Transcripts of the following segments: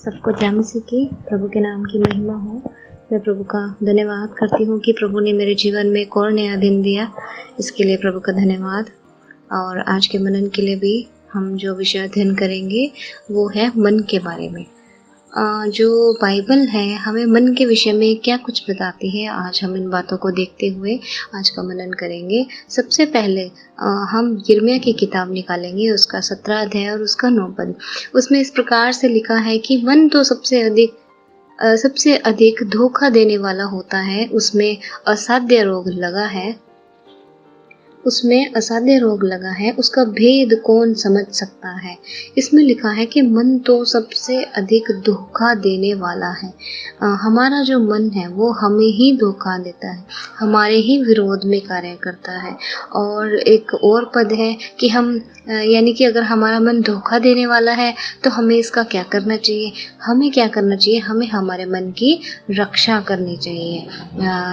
सबको जय मसीह की। प्रभु के नाम की महिमा हो। मैं प्रभु का धन्यवाद करती हूँ कि प्रभु ने मेरे जीवन में एक और नया दिन दिया। इसके लिए प्रभु का धन्यवाद। और आज के मनन के लिए भी हम जो विषय अध्ययन करेंगे वो है मन के बारे में। जो बाइबल है हमें मन के विषय में क्या कुछ बताती है, आज हम इन बातों को देखते हुए आज का मनन करेंगे। सबसे पहले हम यिर्मयाह की किताब निकालेंगे, उसका 17 अध्याय और उसका 9 पद। उसमें इस प्रकार से लिखा है कि मन तो सबसे अधिक धोखा देने वाला होता है, उसमें असाध्य रोग लगा है, उसका भेद कौन समझ सकता है। इसमें लिखा है कि मन तो सबसे अधिक धोखा देने वाला है। हमारा जो मन है वो हमें ही धोखा देता है, हमारे ही विरोध में कार्य करता है। और एक और पद है कि यानी कि अगर हमारा मन धोखा देने वाला है तो हमें इसका क्या करना चाहिए। हमें हमारे मन की रक्षा करनी चाहिए।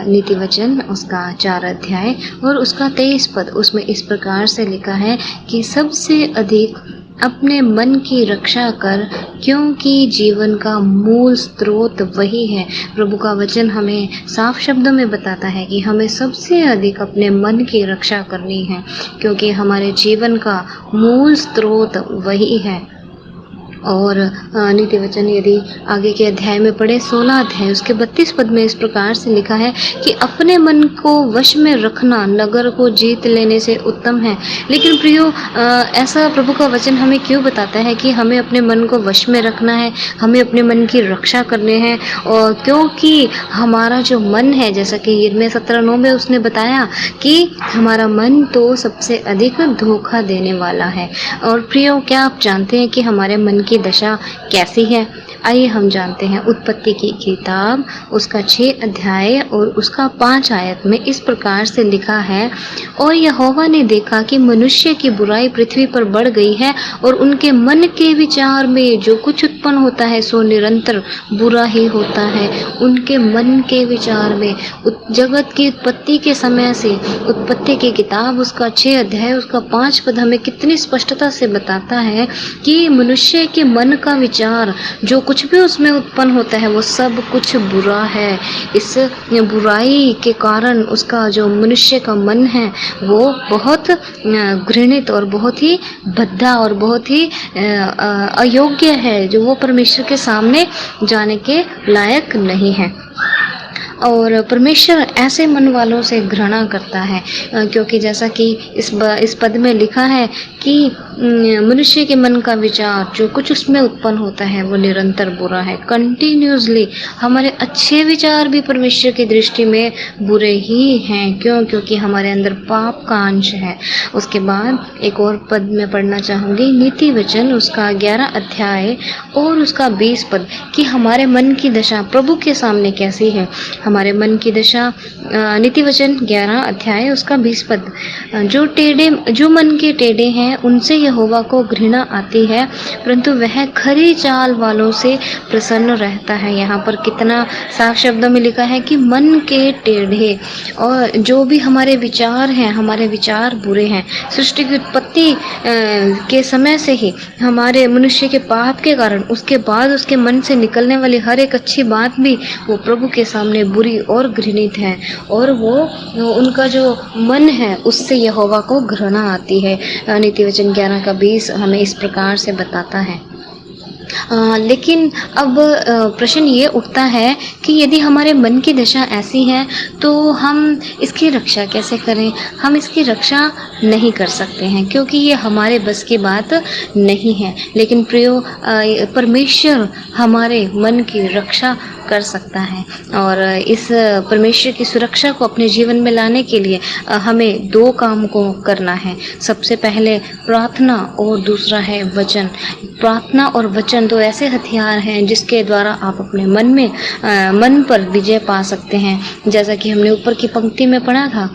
नीति वचन उसका 4 अध्याय और उसका 23 पद, उसमें इस प्रकार से लिखा है कि सबसे अधिक अपने मन की रक्षा कर, क्योंकि जीवन का मूल स्रोत वही है। प्रभु का वचन हमें साफ शब्दों में बताता है कि हमें सबसे अधिक अपने मन की रक्षा करनी है, क्योंकि हमारे जीवन का मूल स्रोत वही है। और नीति वचन यदि आगे के अध्याय में पढ़े, 16 अध्याय उसके 32 पद में इस प्रकार से लिखा है कि अपने मन को वश में रखना नगर को जीत लेने से उत्तम है। लेकिन प्रियो, ऐसा प्रभु का वचन हमें क्यों बताता है कि हमें अपने मन को वश में रखना है, हमें अपने मन की रक्षा करनी है। और क्योंकि हमारा जो मन है, जैसा कि यिर्मयाह 17:9 में उसने बताया कि हमारा मन तो सबसे अधिक धोखा देने वाला है। और प्रियो, क्या आप जानते हैं कि हमारे मन की दशा कैसी है? आइए हम जानते हैं। उत्पत्ति की किताब उसका 6 अध्याय और उसका 5 आयत में इस प्रकार से लिखा है, और यहोवा ने देखा कि मनुष्य की बुराई पृथ्वी पर बढ़ गई है और उनके मन के विचार में जो कुछ उत्पन्न होता है सो निरंतर बुरा ही होता है। उनके मन के विचार में जगत की उत्पत्ति के समय से, उत्पत्ति की किताब उसका 6 अध्याय उसका 5 पद हमें कितनी स्पष्टता से बताता है कि मनुष्य के मन का विचार, जो कुछ भी उसमें उत्पन्न होता है वो सब कुछ बुरा है। इस बुराई के कारण उसका जो मनुष्य का मन है वो बहुत घृणित और बहुत ही भद्दा और बहुत ही अयोग्य है, जो वो परमेश्वर के सामने जाने के लायक नहीं है। और परमेश्वर ऐसे मन वालों से घृणा करता है, क्योंकि जैसा कि इस पद में लिखा है कि मनुष्य के मन का विचार, जो कुछ उसमें उत्पन्न होता है वो निरंतर बुरा है। कंटिन्यूसली हमारे अच्छे विचार भी परमेश्वर की दृष्टि में बुरे ही हैं। क्योंकि हमारे अंदर पाप का अंश है। उसके बाद एक और पद में पढ़ना चाहूँगी, नीति वचन उसका 11 अध्याय और उसका 20 पद, कि हमारे मन की दशा प्रभु के सामने कैसी है। हमारे मन की दशा, नीति वचन 11 अध्याय उसका 20 पद, जो मन के टेढ़े हैं उनसे यहोवा को घृणा आती है, परंतु वह खरी चाल वालों से प्रसन्न रहता है। यहाँ पर कितना साफ शब्दों में लिखा है कि मन के टेढ़े, और जो भी हमारे विचार हैं, हमारे विचार बुरे हैं। सृष्टि की उत्पत्ति के समय से ही हमारे मनुष्य के पाप के कारण, उसके बाद उसके मन से निकलने वाली हर एक अच्छी बात भी वो प्रभु के सामने बुरी और घृणित है, और वो उनका जो मन है उससे यहोवा को घृणा आती है। नीति वचन 11 का 20 हमें इस प्रकार से बताता है। लेकिन अब प्रश्न ये उठता है कि यदि हमारे मन की दशा ऐसी है तो हम इसकी रक्षा कैसे करें। हम इसकी रक्षा नहीं कर सकते हैं, क्योंकि ये हमारे बस की बात नहीं है। लेकिन प्रियो, परमेश्वर हमारे मन की रक्षा कर सकता है, और इस परमेश्वर की सुरक्षा को अपने जीवन में लाने के लिए हमें 2 काम को करना है। सबसे पहले प्रार्थना और दूसरा है वचन। प्रार्थना और वचन 2 ऐसे हथियार हैं जिसके द्वारा आप अपने मन पर विजय पा सकते हैं। जैसा कि हमने ऊपर की पंक्ति में पढ़ा था,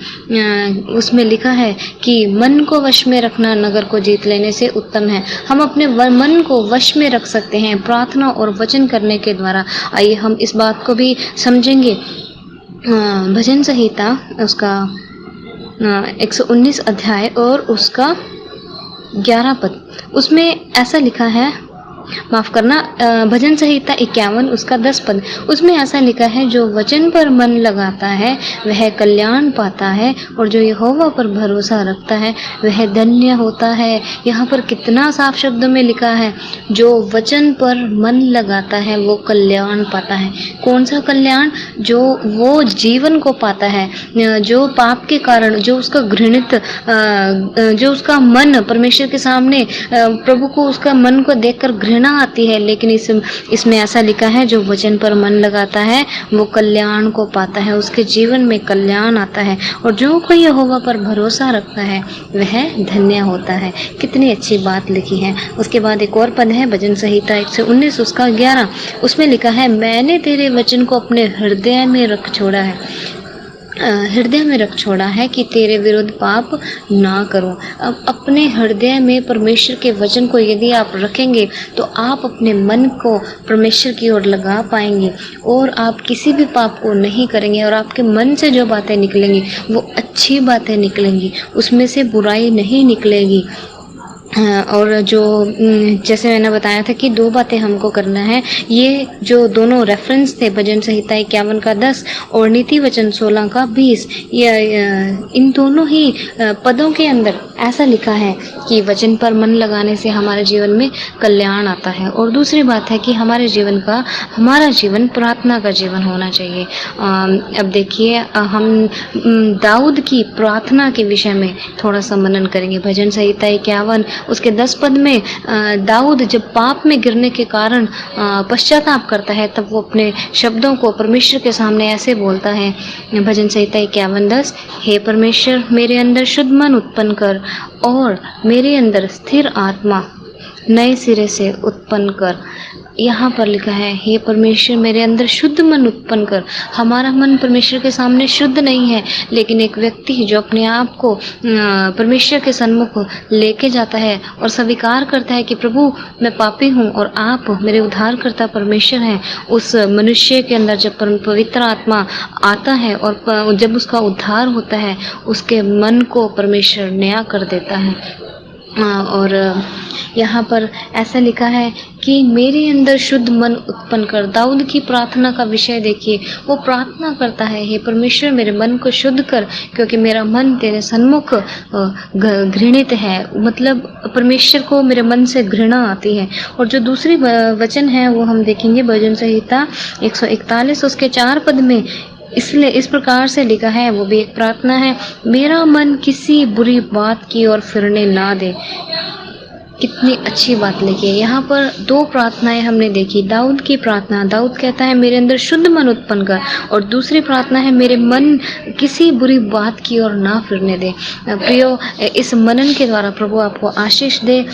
उसमें लिखा है कि मन को वश में रखना नगर को जीत लेने से उत्तम है। हम अपने मन को वश में रख सकते हैं प्रार्थना और वचन करने के द्वारा। आइए हम इस बात को भी समझेंगे। भजन संहिता उसका 119 अध्याय और उसका 11 पद, उसमें ऐसा लिखा है माफ़ करना, भजन संहिता 51 उसका 10 पद, उसमें ऐसा लिखा है, जो वचन पर मन लगाता है वह कल्याण पाता है और जो यहोवा पर भरोसा रखता है वह धन्य होता है। यहाँ पर कितना साफ शब्दों में लिखा है, जो वचन पर मन लगाता है वो कल्याण पाता है। कौन सा कल्याण? जो वो जीवन को पाता है, जो पाप के कारण जो उसका घृणित, जो उसका मन परमेश्वर के सामने, प्रभु को उसका मन को देखकर घृणा आती है, लेकिन इसमें ऐसा लिखा है, जो वचन पर मन लगाता है वो कल्याण को पाता है, उसके जीवन में कल्याण आता है और जो कोई यहोवा पर भरोसा रखता है वह धन्य होता है। कितनी अच्छी बात लिखी है। उसके बाद एक और पद है, भजन संहिता 119 उसका 11, उसमें लिखा है, मैंने तेरे वचन को अपने हृदय में रख छोड़ा है, हृदय में रख छोड़ा है कि तेरे विरुद्ध पाप ना करूं। अब अपने हृदय में परमेश्वर के वचन को यदि आप रखेंगे तो आप अपने मन को परमेश्वर की ओर लगा पाएंगे और आप किसी भी पाप को नहीं करेंगे और आपके मन से जो बातें निकलेंगी वो अच्छी बातें निकलेंगी, उसमें से बुराई नहीं निकलेगी। और जो जैसे मैंने बताया था कि 2 बातें हमको करना है, ये जो दोनों रेफरेंस थे, भजन संहिता 51 का 10 और नीति वचन 16 का 20, इन दोनों ही पदों के अंदर ऐसा लिखा है कि वचन पर मन लगाने से हमारे जीवन में कल्याण आता है। और दूसरी बात है कि हमारा जीवन प्रार्थना का जीवन होना चाहिए। अब देखिए, हम दाऊद की प्रार्थना के विषय में थोड़ा सा मनन करेंगे। भजन संहिता 51 उसके 10 पद में दाऊद जब पाप में गिरने के कारण पश्चाताप करता है, तब वो अपने शब्दों को परमेश्वर के सामने ऐसे बोलता है। भजन संहिता 51:10, हे परमेश्वर, मेरे अंदर शुद्ध मन उत्पन्न कर और मेरे अंदर स्थिर आत्मा नए सिरे से उत्पन्न कर। यहाँ पर लिखा है, हे परमेश्वर, मेरे अंदर शुद्ध मन उत्पन्न कर। हमारा मन परमेश्वर के सामने शुद्ध नहीं है, लेकिन एक व्यक्ति जो अपने आप को परमेश्वर के सन्मुख लेके जाता है और स्वीकार करता है कि प्रभु मैं पापी हूँ और आप मेरे उद्धारकर्ता परमेश्वर हैं, उस मनुष्य के अंदर जब पवित्र आत्मा आता है और जब उसका उद्धार होता है, उसके मन को परमेश्वर नया कर देता है। और यहाँ पर ऐसा लिखा है कि मेरे अंदर शुद्ध मन उत्पन्न कर। दाऊद की प्रार्थना का विषय देखिए, वो प्रार्थना करता है, हे परमेश्वर, मेरे मन को शुद्ध कर, क्योंकि मेरा मन तेरे सन्मुख घृणित है। मतलब परमेश्वर को मेरे मन से घृणा आती है। और जो दूसरी वचन है वो हम देखेंगे, भजन संहिता 141 उसके 4 पद में इसलिए इस प्रकार से लिखा है, वो भी एक प्रार्थना है, मेरा मन किसी बुरी बात की ओर फिरने ना दे। कितनी अच्छी बात लिखी है। यहाँ पर 2 प्रार्थनाएं हमने देखी। दाऊद की प्रार्थना, दाऊद कहता है मेरे अंदर शुद्ध मन उत्पन्न कर, और दूसरी प्रार्थना है मेरे मन किसी बुरी बात की ओर ना फिरने दे। प्रियो, इस मनन के द्वारा प्रभु आपको आशीष दे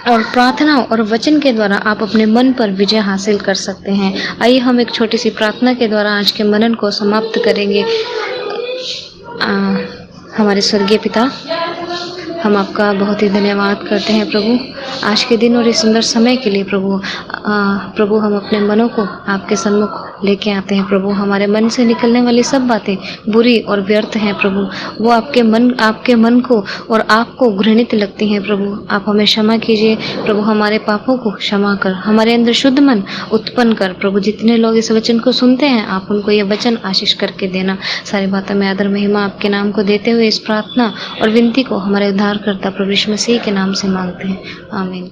और प्रार्थना और वचन के द्वारा आप अपने मन पर विजय हासिल कर सकते हैं। आइए हम एक छोटी सी प्रार्थना के द्वारा आज के मनन को समाप्त करेंगे। हमारे स्वर्गीय पिता, हम आपका बहुत ही धन्यवाद करते हैं प्रभु, आज के दिन और इस सुंदर समय के लिए। प्रभु हम अपने मनों को आपके सन्मुख लेके आते हैं प्रभु। हमारे मन से निकलने वाली सब बातें बुरी और व्यर्थ हैं प्रभु, वो आपके मन को और आपको घृणित लगती हैं प्रभु। आप हमें क्षमा कीजिए प्रभु, हमारे पापों को क्षमा कर, हमारे अंदर शुद्ध मन उत्पन्न कर प्रभु। जितने लोग इस वचन को सुनते हैं, आप उनको ये वचन आशीष करके देना। सारी बातों में आदर महिमा आपके नाम को देते हुए इस प्रार्थना और विनती को हमारे उद्धारकर्ता प्रभु यीशु मसीह के नाम से मांगते हैं, आमीन।